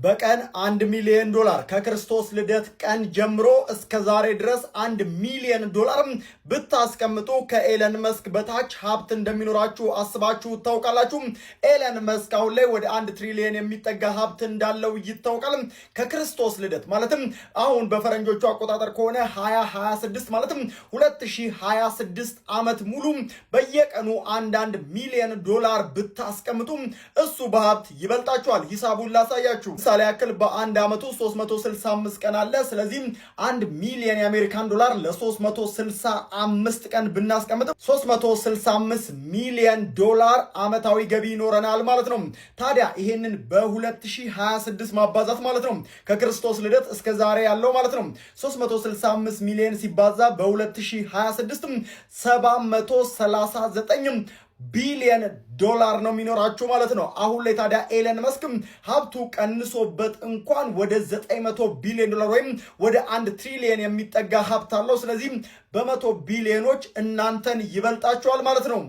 በቀን $1 ሚሊዮን ከክርስቶስ ልደት ቀን ጀምሮ እስከ ዛሬ ድረስ $1 ሚሊዮን ብታስቀምጡ ከኤለን መስክ በታች ሀብት እንደሚኖራችሁ አስባችሁ ታውቃላችሁ? ኤለን መስክ አሁን ላይ ወደ 1 ትሪሊዮን የሚጠጋ ሀብት እንዳለው ይታወቃል። ከክርስቶስ ልደት ማለትም አሁን በፈረንጆቹ አቆጣጠር ከሆነ 2026 ማለትም 2026 ዓመት ሙሉ በየቀኑ $1 ሚሊዮን ብታስቀምጡ እሱ በሀብት ይበልጣችኋል። ሂሳቡን ላሳያችሁ። ምሳሌ ያክል በአንድ ዓመቱ 365 ቀን አለ። ስለዚህ $1 ሚሊዮን የአሜሪካን ዶላር ለ365 ቀን ብናስቀምጥ $365 ሚሊዮን ዓመታዊ ገቢ ይኖረናል ማለት ነው። ታዲያ ይሄንን በ2026 ማባዛት ማለት ነው ከክርስቶስ ልደት እስከ ዛሬ ያለው ማለት ነው 365 ሚሊዮን ሲባዛ በ2026 $739 ቢሊዮን ነው የሚኖራችሁ ማለት ነው። አሁን ላይ ታዲያ ኤለን መስክ ሀብቱ ቀንሶበት እንኳን ወደ $900 ቢሊዮን ወይም ወደ 1 ትሪሊዮን የሚጠጋ ሀብት አለው። ስለዚህ በ100 ቢሊዮኖች እናንተን ይበልጣችኋል ማለት ነው።